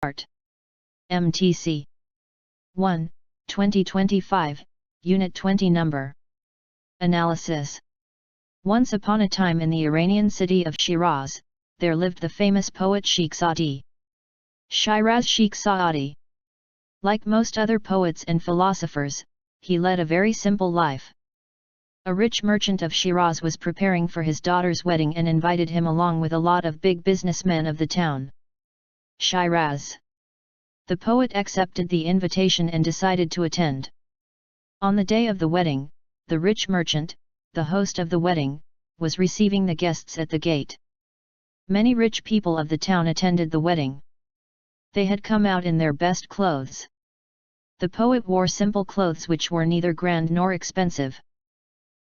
Start. MTC 1, 2025, Unit 20 Number. Analysis. Once upon a time in the Iranian city of Shiraz, there lived the famous poet Sheikh Saadi. Shiraz Sheikh Saadi. Like most other poets and philosophers, he led a very simple life. A rich merchant of Shiraz was preparing for his daughter's wedding and invited him along with a lot of big businessmen of the town. Shiraz. The poet accepted the invitation and decided to attend. On the day of the wedding, the rich merchant, the host of the wedding, was receiving the guests at the gate. Many rich people of the town attended the wedding. They had come out in their best clothes. The poet wore simple clothes which were neither grand nor expensive.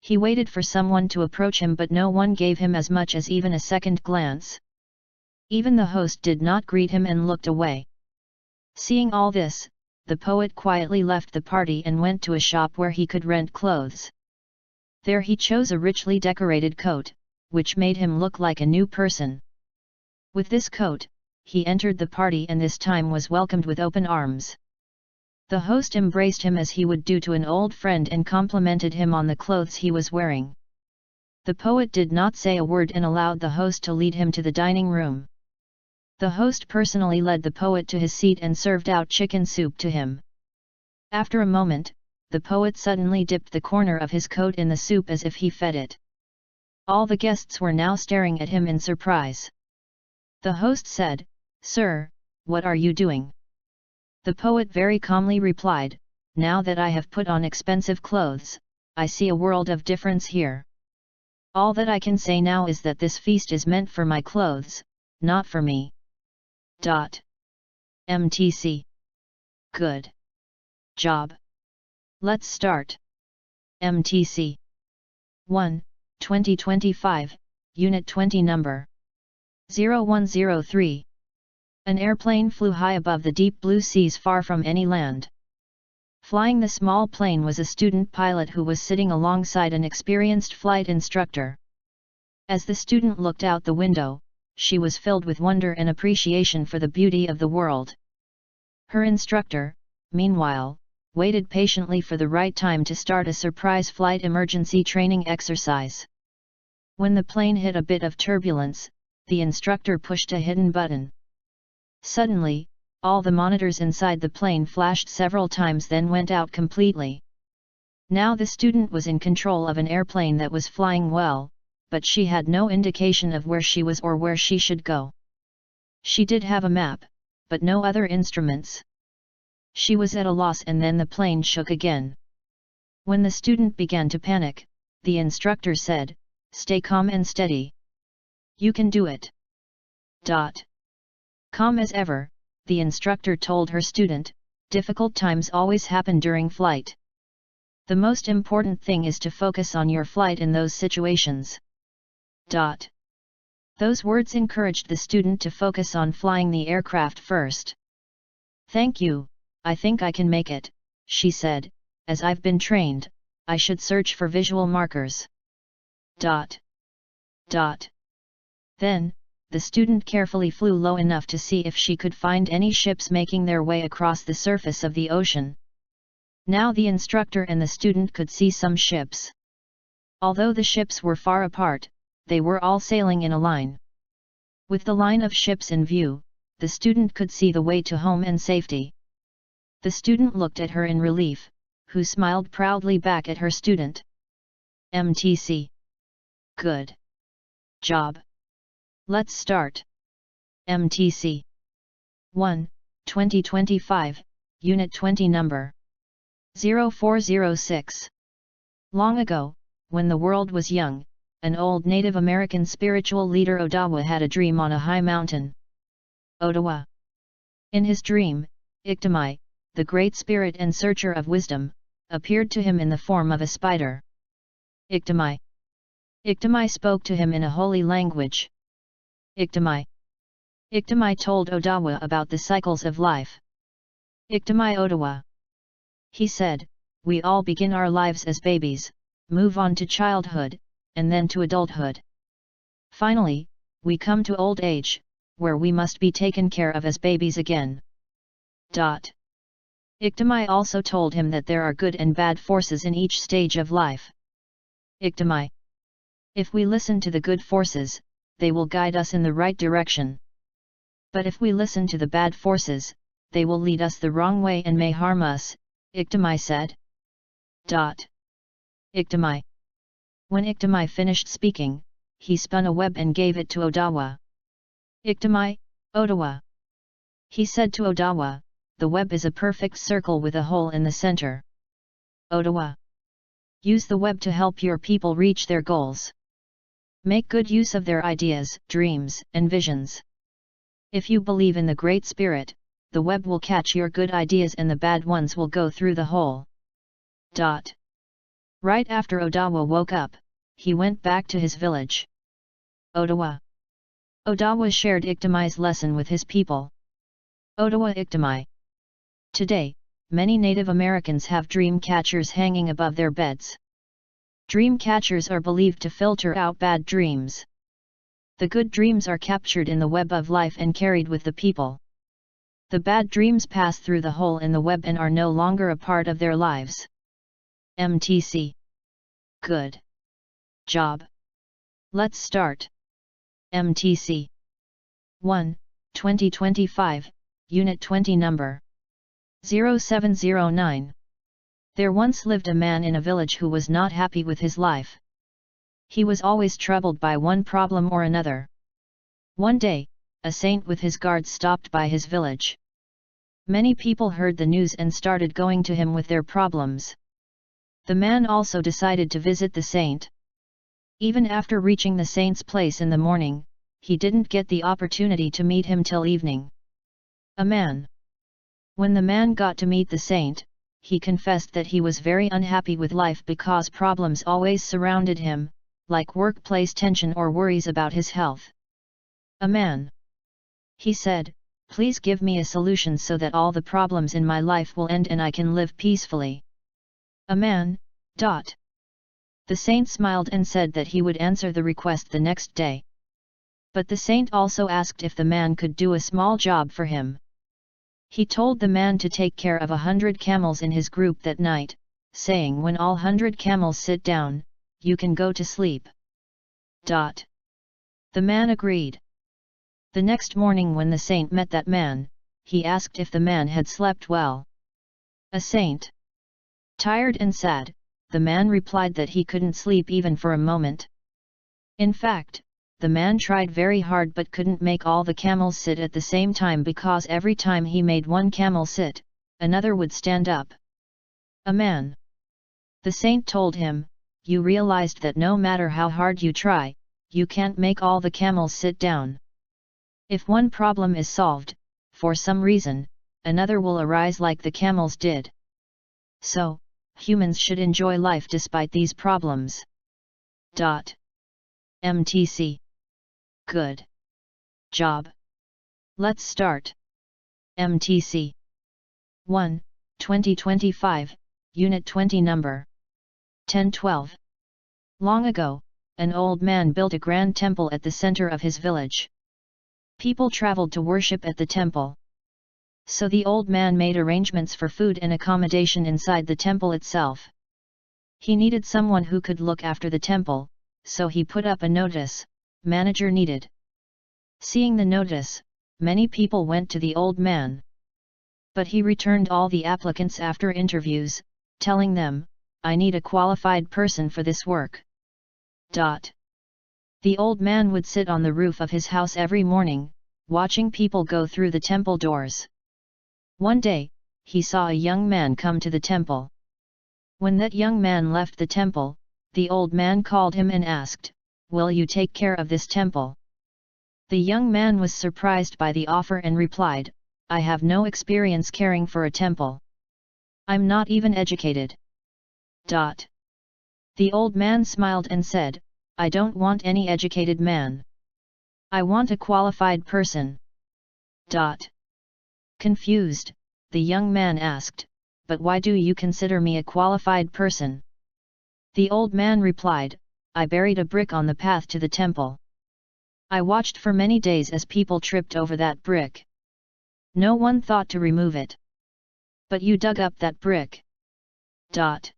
He waited for someone to approach him, but no one gave him as much as even a second glance. Even the host did not greet him and looked away. Seeing all this, the poet quietly left the party and went to a shop where he could rent clothes. There he chose a richly decorated coat, which made him look like a new person. With this coat, he entered the party and this time was welcomed with open arms. The host embraced him as he would do to an old friend and complimented him on the clothes he was wearing. The poet did not say a word and allowed the host to lead him to the dining room. The host personally led the poet to his seat and served out chicken soup to him. After a moment, the poet suddenly dipped the corner of his coat in the soup as if he fed it. All the guests were now staring at him in surprise. The host said, "Sir, what are you doing?" The poet very calmly replied, "Now that I have put on expensive clothes, I see a world of difference here. All that I can say now is that this feast is meant for my clothes, not for me." MTC. Good job. Let's start. MTC 1, 2025, Unit 20 Number 0103. An airplane flew high above the deep blue seas far from any land. Flying the small plane was a student pilot who was sitting alongside an experienced flight instructor. As the student looked out the window, she was filled with wonder and appreciation for the beauty of the world. Her instructor, meanwhile, waited patiently for the right time to start a surprise flight emergency training exercise. When the plane hit a bit of turbulence, the instructor pushed a hidden button. Suddenly, all the monitors inside the plane flashed several times, then went out completely. Now the student was in control of an airplane that was flying well, but she had no indication of where she was or where she should go. She did have a map, but no other instruments. She was at a loss, and then the plane shook again. When the student began to panic, the instructor said, "Stay calm and steady. You can do it." Calm as ever, the instructor told her student, "Difficult times always happen during flight. The most important thing is to focus on your flight in those situations." Those words encouraged the student to focus on flying the aircraft first. "Thank you, I think I can make it," she said, "as I've been trained, I should search for visual markers." Then, the student carefully flew low enough to see if she could find any ships making their way across the surface of the ocean. Now the instructor and the student could see some ships. Although the ships were far apart, they were all sailing in a line. With the line of ships in view, the student could see the way to home and safety. The student looked at her in relief, who smiled proudly back at her student. MTC. Good job. Let's start. MTC 1, 2025, Unit 20 Number 0406. Long ago, when the world was young, an old Native American spiritual leader Odawa had a dream on a high mountain. Odawa. In his dream, Iktamai, the great spirit and searcher of wisdom, appeared to him in the form of a spider. Iktamai. Iktamai spoke to him in a holy language. Iktamai. Iktamai told Odawa about the cycles of life. Iktamai Odawa. He said, "We all begin our lives as babies, move on to childhood, and then to adulthood. Finally, we come to old age, where we must be taken care of as babies again. Iktimai also told him that there are good and bad forces in each stage of life. Iktimai. If we listen to the good forces, they will guide us in the right direction. But if we listen to the bad forces, they will lead us the wrong way and may harm us, Iktimai said. Iktimai. When Iktimai finished speaking, he spun a web and gave it to Odawa. Iktimai, Odawa. He said to Odawa, the web is a perfect circle with a hole in the center. Odawa. Use the web to help your people reach their goals. Make good use of their ideas, dreams, and visions. If you believe in the Great Spirit, the web will catch your good ideas and the bad ones will go through the hole. Right after Odawa woke up, he went back to his village. Odawa. Odawa shared Iktimai's lesson with his people. Odawa Iktimai. Today, many Native Americans have dream catchers hanging above their beds. Dream catchers are believed to filter out bad dreams. The good dreams are captured in the web of life and carried with the people. The bad dreams pass through the hole in the web and are no longer a part of their lives. MTC. Good job. Let's start. MTC 1, 2025, Unit 20 Number 0709. There once lived a man in a village who was not happy with his life. He was always troubled by one problem or another. One day, a saint with his guards stopped by his village. Many people heard the news and started going to him with their problems. The man also decided to visit the saint. Even after reaching the saint's place in the morning, he didn't get the opportunity to meet him till evening. When the man got to meet the saint, he confessed that he was very unhappy with life because problems always surrounded him, like workplace tension or worries about his health. He said, please give me a solution so that all the problems in my life will end and I can live peacefully. The saint smiled and said that he would answer the request the next day. But the saint also asked if the man could do a small job for him. He told the man to take care of 100 camels in his group that night, saying when all 100 camels sit down, you can go to sleep. The man agreed. The next morning when the saint met that man, he asked if the man had slept well. A saint. Tired and sad, the man replied that he couldn't sleep even for a moment. In fact, the man tried very hard but couldn't make all the camels sit at the same time because every time he made one camel sit, another would stand up. The saint told him, you realized that no matter how hard you try, you can't make all the camels sit down. If one problem is solved, for some reason, another will arise like the camels did. So, humans should enjoy life despite these problems. MTC. Good job. Let's start. MTC 1, 2025, Unit 20 Number 1012. Long ago, an old man built a grand temple at the center of his village. People traveled to worship at the temple. So the old man made arrangements for food and accommodation inside the temple itself. He needed someone who could look after the temple, so he put up a notice, manager needed. Seeing the notice, many people went to the old man. But he returned all the applicants after interviews, telling them, I need a qualified person for this work. The old man would sit on the roof of his house every morning, watching people go through the temple doors. One day, he saw a young man come to the temple. When that young man left the temple, the old man called him and asked, will you take care of this temple? The young man was surprised by the offer and replied, I have no experience caring for a temple. I'm not even educated. The old man smiled and said, I don't want any educated man. I want a qualified person. Confused, the young man asked, but why do you consider me a qualified person? The old man replied, I buried a brick on the path to the temple. I watched for many days as people tripped over that brick. No one thought to remove it. But you dug up that brick. The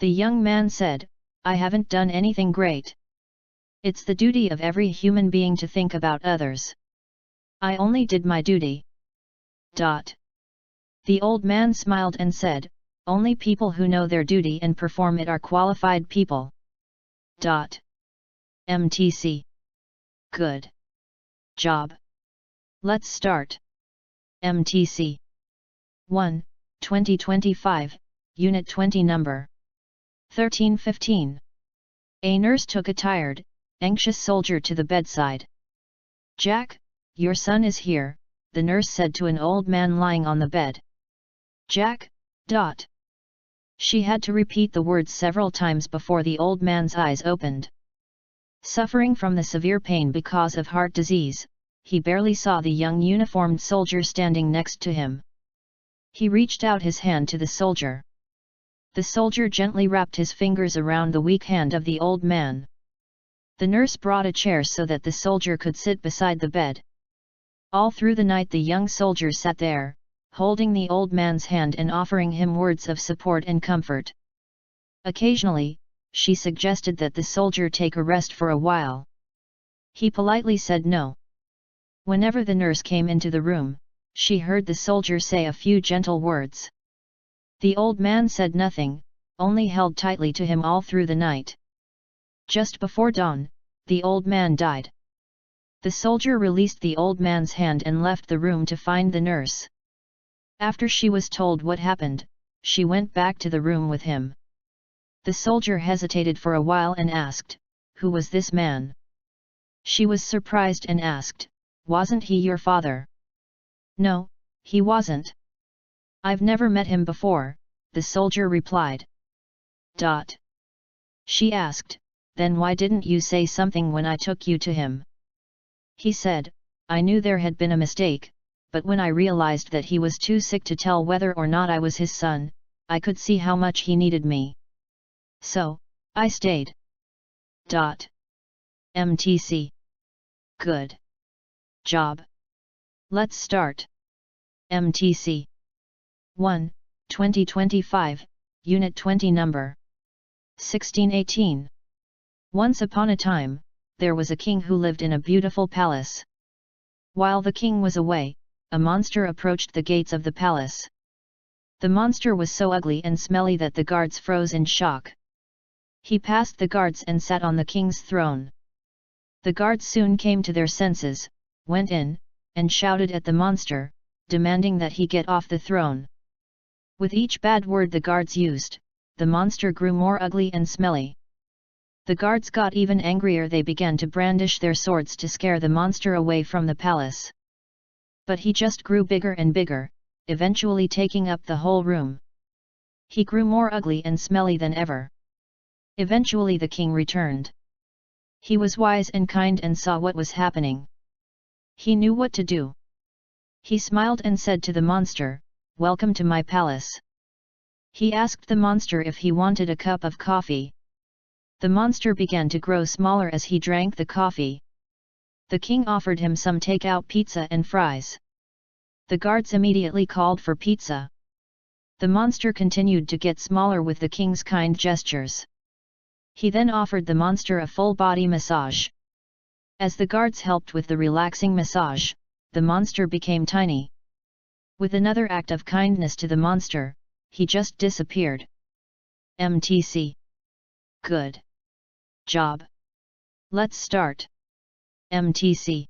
young man said, I haven't done anything great. It's the duty of every human being to think about others. I only did my duty. The old man smiled and said, only people who know their duty and perform it are qualified people. MTC. Good job. Let's start. MTC 1, 2025, Unit 20 Number 1315. A nurse took a tired, anxious soldier to the bedside. Jack, your son is here, the nurse said to an old man lying on the bed. Jack. She had to repeat the words several times before the old man's eyes opened. Suffering from the severe pain because of heart disease, he barely saw the young uniformed soldier standing next to him. He reached out his hand to the soldier. The soldier gently wrapped his fingers around the weak hand of the old man. The nurse brought a chair so that the soldier could sit beside the bed. All through the night the young soldier sat there, holding the old man's hand and offering him words of support and comfort. Occasionally, she suggested that the soldier take a rest for a while. He politely said no. Whenever the nurse came into the room, she heard the soldier say a few gentle words. The old man said nothing, only held tightly to him all through the night. Just before dawn, the old man died. The soldier released the old man's hand and left the room to find the nurse. After she was told what happened, she went back to the room with him. The soldier hesitated for a while and asked, "Who was this man?" She was surprised and asked, "Wasn't he your father?" "No, he wasn't. I've never met him before," the soldier replied. She asked, "Then why didn't you say something when I took you to him?" He said, "I knew there had been a mistake, but when I realized that he was too sick to tell whether or not I was his son, I could see how much he needed me. So, I stayed." MTC. Good job. Let's start. MTC 1, 2025, Unit 20 Number 1618. Once upon a time, there was a king who lived in a beautiful palace. While the king was away, a monster approached the gates of the palace. The monster was so ugly and smelly that the guards froze in shock. He passed the guards and sat on the king's throne. The guards soon came to their senses, went in, and shouted at the monster, demanding that he get off the throne. With each bad word the guards used, the monster grew more ugly and smelly. The guards got even angrier. They began to brandish their swords to scare the monster away from the palace. But he just grew bigger and bigger, eventually taking up the whole room. He grew more ugly and smelly than ever. Eventually the king returned. He was wise and kind and saw what was happening. He knew what to do. He smiled and said to the monster, "Welcome to my palace." He asked the monster if he wanted a cup of coffee. The monster began to grow smaller as he drank the coffee. The king offered him some takeout pizza and fries. The guards immediately called for pizza. The monster continued to get smaller with the king's kind gestures. He then offered the monster a full-body massage. As the guards helped with the relaxing massage, the monster became tiny. With another act of kindness to the monster, he just disappeared. MTC. Good job. Let's start. MTC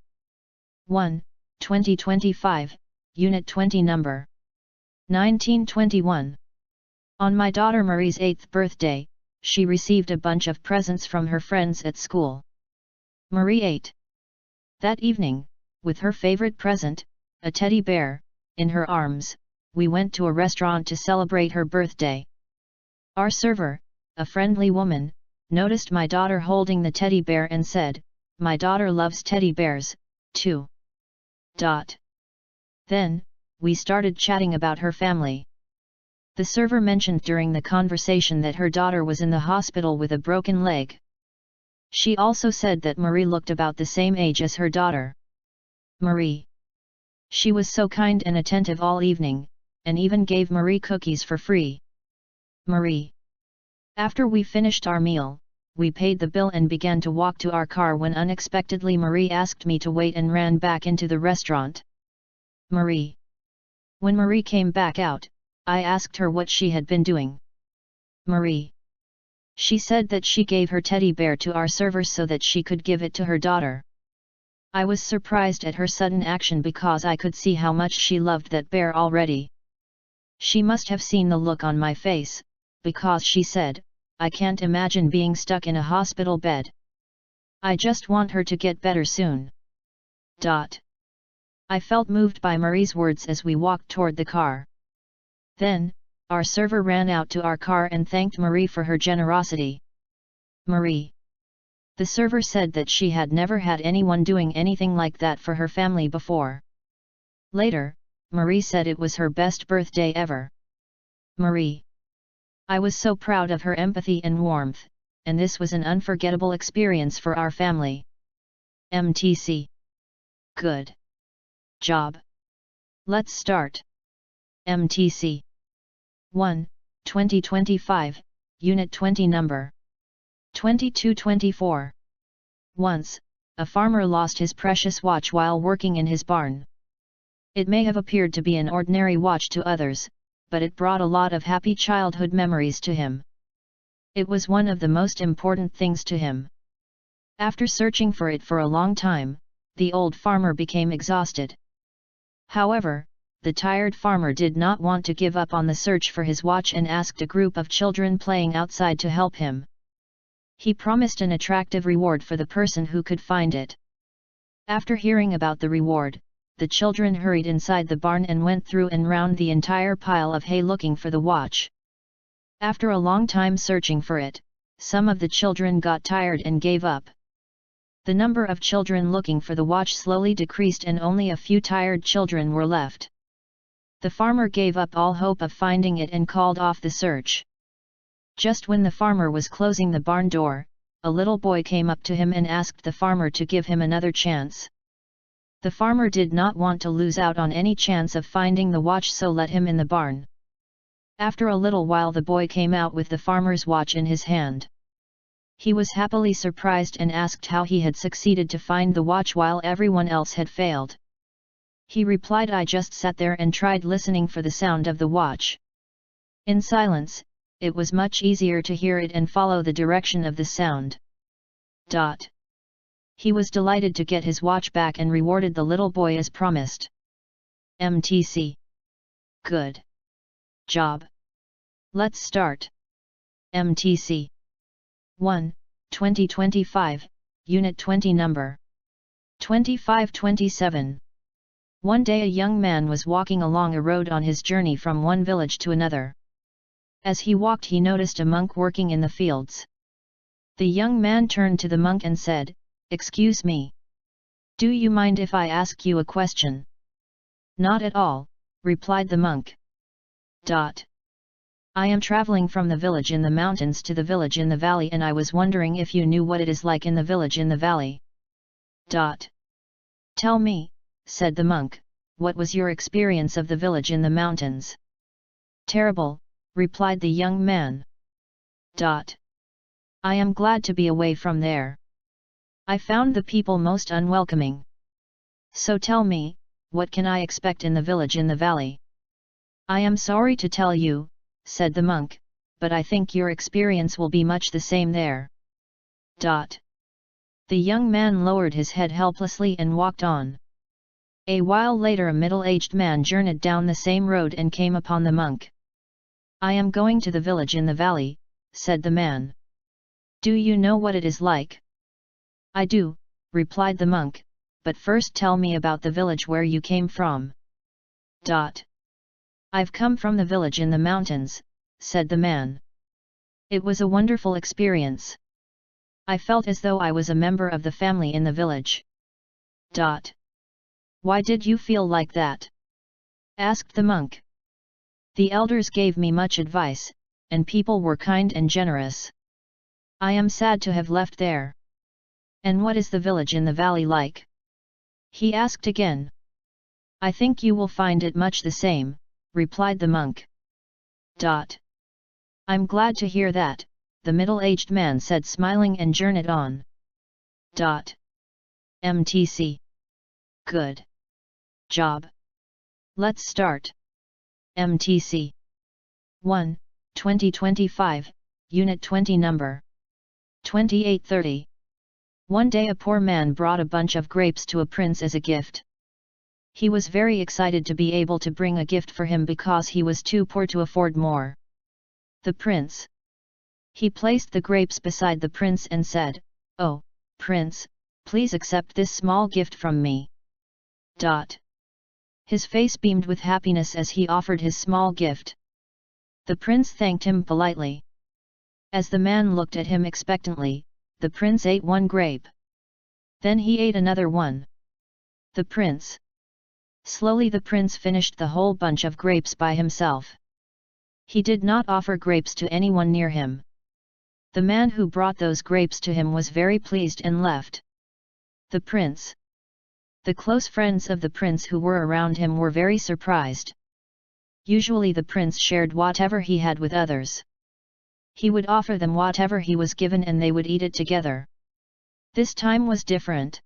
1, 2025, Unit 20 Number 1921. On my daughter Marie's 8th birthday, she received a bunch of presents from her friends at school. Marie ate. That evening, with her favorite present, a teddy bear, in her arms, we went to a restaurant to celebrate her birthday. Our server, a friendly woman, noticed my daughter holding the teddy bear and said, "My daughter loves teddy bears, too." Then, we started chatting about her family. The server mentioned during the conversation that her daughter was in the hospital with a broken leg. She also said that Marie looked about the same age as her daughter. Marie. She was so kind and attentive all evening, and even gave Marie cookies for free. Marie. After we finished our meal, we paid the bill and began to walk to our car when unexpectedly Marie asked me to wait and ran back into the restaurant. Marie. When Marie came back out, I asked her what she had been doing. Marie. She said that she gave her teddy bear to our server so that she could give it to her daughter. I was surprised at her sudden action because I could see how much she loved that bear already. She must have seen the look on my face, because she said, "I can't imagine being stuck in a hospital bed. I just want her to get better soon." I felt moved by Marie's words as we walked toward the car. Then, our server ran out to our car and thanked Marie for her generosity. Marie. The server said that she had never had anyone doing anything like that for her family before. Later, Marie said it was her best birthday ever. Marie. I was so proud of her empathy and warmth, and this was an unforgettable experience for our family. MTC. Good job. Let's start. MTC 1, 2025, Unit 20 Number 2224. Once, a farmer lost his precious watch while working in his barn. It may have appeared to be an ordinary watch to others, but it brought a lot of happy childhood memories to him. It was one of the most important things to him. After searching for it for a long time, the old farmer became exhausted. However, the tired farmer did not want to give up on the search for his watch and asked a group of children playing outside to help him. He promised an attractive reward for the person who could find it. After hearing about the reward, the children hurried inside the barn and went through and round the entire pile of hay looking for the watch. After a long time searching for it, some of the children got tired and gave up. The number of children looking for the watch slowly decreased and only a few tired children were left. The farmer gave up all hope of finding it and called off the search. Just when the farmer was closing the barn door, a little boy came up to him and asked the farmer to give him another chance. The farmer did not want to lose out on any chance of finding the watch, so let him in the barn. After a little while the boy came out with the farmer's watch in his hand. He was happily surprised and asked how he had succeeded to find the watch while everyone else had failed. He replied, "I just sat there and tried listening for the sound of the watch. In silence, it was much easier to hear it and follow the direction of the sound." He was delighted to get his watch back and rewarded the little boy as promised. MTC. Good job. Let's start. MTC 1, 2025, Unit 20 Number 2527. One day a young man was walking along a road on his journey from one village to another. As he walked he noticed a monk working in the fields. The young man turned to the monk and said, "Excuse me. Do you mind if I ask you a question?" "Not at all," replied the monk. "I am traveling from the village in the mountains to the village in the valley and I was wondering if you knew what it is like in the village in the valley." "Tell me," said the monk, "what was your experience of the village in the mountains?" "Terrible," replied the young man. "I am glad to be away from there. I found the people most unwelcoming. So tell me, what can I expect in the village in the valley?" "I am sorry to tell you," said the monk, "but I think your experience will be much the same there." The young man lowered his head helplessly and walked on. A while later a middle-aged man journeyed down the same road and came upon the monk. "I am going to the village in the valley," said the man. "Do you know what it is like?" "I do," replied the monk, "but first tell me about the village where you came from." "I've come from the village in the mountains," said the man. "It was a wonderful experience. I felt as though I was a member of the family in the village." "Why did you feel like that?" asked the monk. "The elders gave me much advice, and people were kind and generous. I am sad to have left there." "And what is the village in the valley like?" he asked again. "I think you will find it much the same," replied the monk. I'm glad to hear that, the middle-aged man said, smiling, and journeyed on. MTC. Good job. Let's start. MTC 1, 2025, Unit 20, number 2830. One day a poor man brought a bunch of grapes to a prince as a gift. He was very excited to be able to bring a gift for him because he was too poor to afford more. The prince. He placed the grapes beside the prince and said, "Oh, prince, please accept this small gift from me." His face beamed with happiness as he offered his small gift. The prince thanked him politely. As the man looked at him expectantly, the prince ate one grape. Then he ate another one. The prince. Slowly the prince finished the whole bunch of grapes by himself. He did not offer grapes to anyone near him. The man who brought those grapes to him was very pleased and left. The prince. The close friends of the prince who were around him were very surprised. Usually the prince shared whatever he had with others. He would offer them whatever he was given and they would eat it together. This time was different.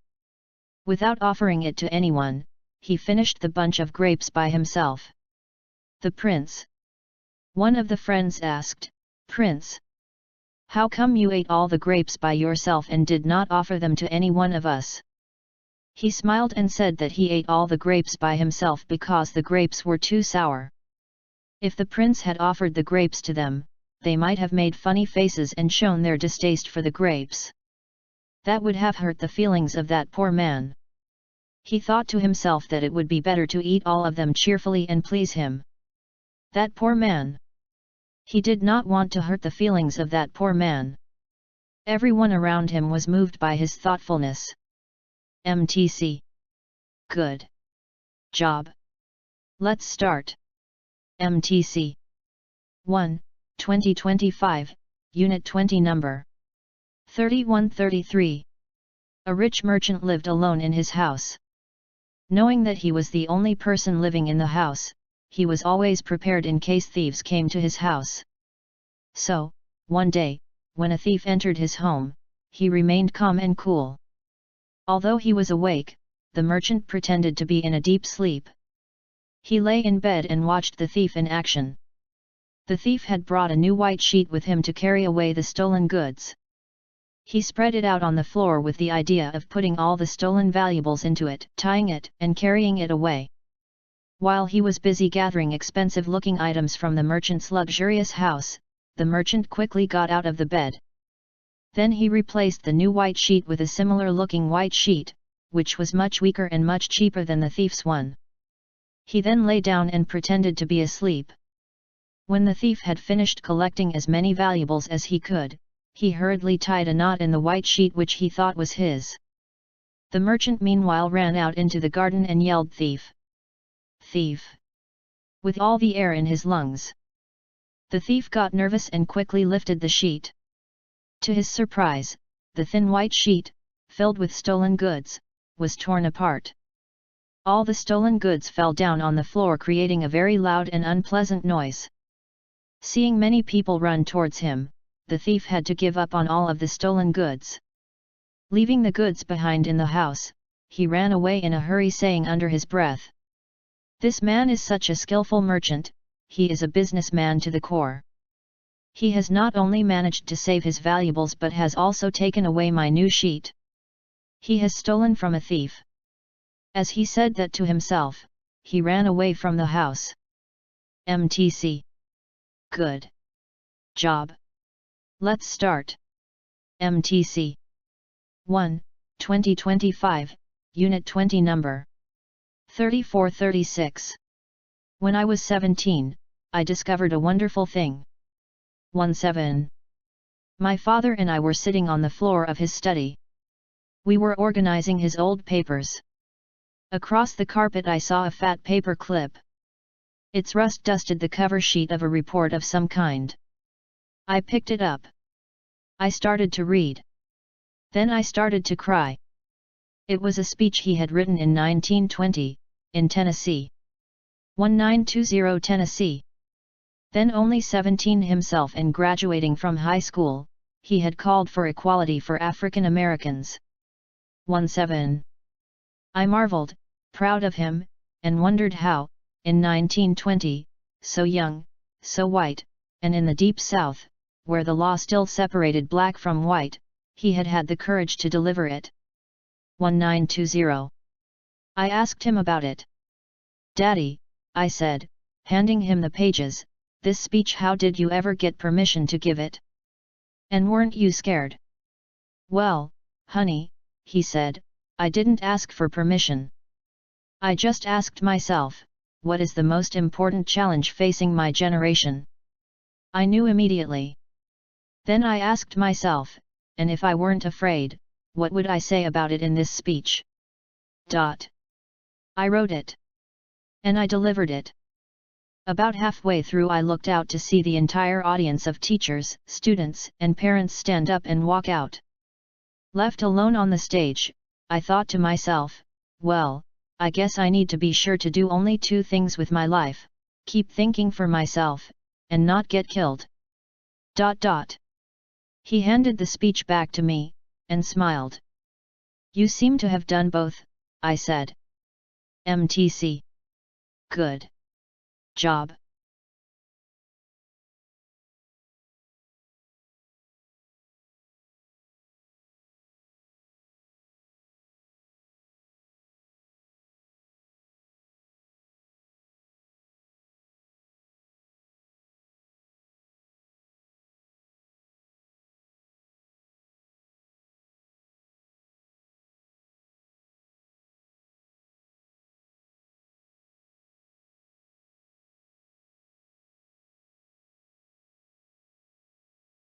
Without offering it to anyone, he finished the bunch of grapes by himself. The prince. One of the friends asked, "Prince, how come you ate all the grapes by yourself and did not offer them to any one of us?" He smiled and said that he ate all the grapes by himself because the grapes were too sour. If the prince had offered the grapes to them, they might have made funny faces and shown their distaste for the grapes. That would have hurt the feelings of that poor man. He thought to himself that it would be better to eat all of them cheerfully and please him. That poor man. He did not want to hurt the feelings of that poor man. Everyone around him was moved by his thoughtfulness. MTC. Good job. Let's start. MTC 1, 2025, Unit 20, number 3133. A rich merchant lived alone in his house. Knowing that he was the only person living in the house, he was always prepared in case thieves came to his house. So, one day, when a thief entered his home, he remained calm and cool. Although he was awake, the merchant pretended to be in a deep sleep. He lay in bed and watched the thief in action. The thief had brought a new white sheet with him to carry away the stolen goods. He spread it out on the floor with the idea of putting all the stolen valuables into it, tying it, and carrying it away. While he was busy gathering expensive-looking items from the merchant's luxurious house, the merchant quickly got out of the bed. Then he replaced the new white sheet with a similar-looking white sheet, which was much weaker and much cheaper than the thief's one. He then lay down and pretended to be asleep. When the thief had finished collecting as many valuables as he could, he hurriedly tied a knot in the white sheet which he thought was his. The merchant meanwhile ran out into the garden and yelled, "Thief! Thief!" with all the air in his lungs. The thief got nervous and quickly lifted the sheet. To his surprise, the thin white sheet, filled with stolen goods, was torn apart. All the stolen goods fell down on the floor, creating a very loud and unpleasant noise. Seeing many people run towards him, the thief had to give up on all of the stolen goods. Leaving the goods behind in the house, he ran away in a hurry, saying under his breath, "This man is such a skillful merchant, he is a businessman to the core. He has not only managed to save his valuables but has also taken away my new sheet. He has stolen from a thief." As he said that to himself, he ran away from the house. MTC. Good job. Let's start. MTC 1, 2025, Unit 20, number 3436. When I was 17, I discovered a wonderful thing. 17. My father and I were sitting on the floor of his study. We were organizing his old papers. Across the carpet I saw a fat paper clip. Its rust dusted the cover sheet of a report of some kind. I picked it up. I started to read. Then I started to cry. It was a speech he had written in 1920, in Tennessee. 1920 Tennessee. Then only 17 himself and graduating from high school, he had called for equality for African Americans. 17. I marveled, proud of him, and wondered how, in 1920, so young, so white, and in the deep South, where the law still separated black from white, he had had the courage to deliver it. 1920. I asked him about it. "Daddy," I said, handing him the pages, "this speech, how did you ever get permission to give it? And weren't you scared?" "Well, honey," he said, "I didn't ask for permission. I just asked myself, what is the most important challenge facing my generation? I knew immediately. Then I asked myself, and if I weren't afraid, what would I say about it in this speech? I wrote it. And I delivered it." About halfway through I looked out to see the entire audience of teachers, students, and parents stand up and walk out. Left alone on the stage, I thought to myself, well, I guess I need to be sure to do only two things with my life: keep thinking for myself, and not get killed. He handed the speech back to me, and smiled. "You seem to have done both," I said. "MTC. Good job."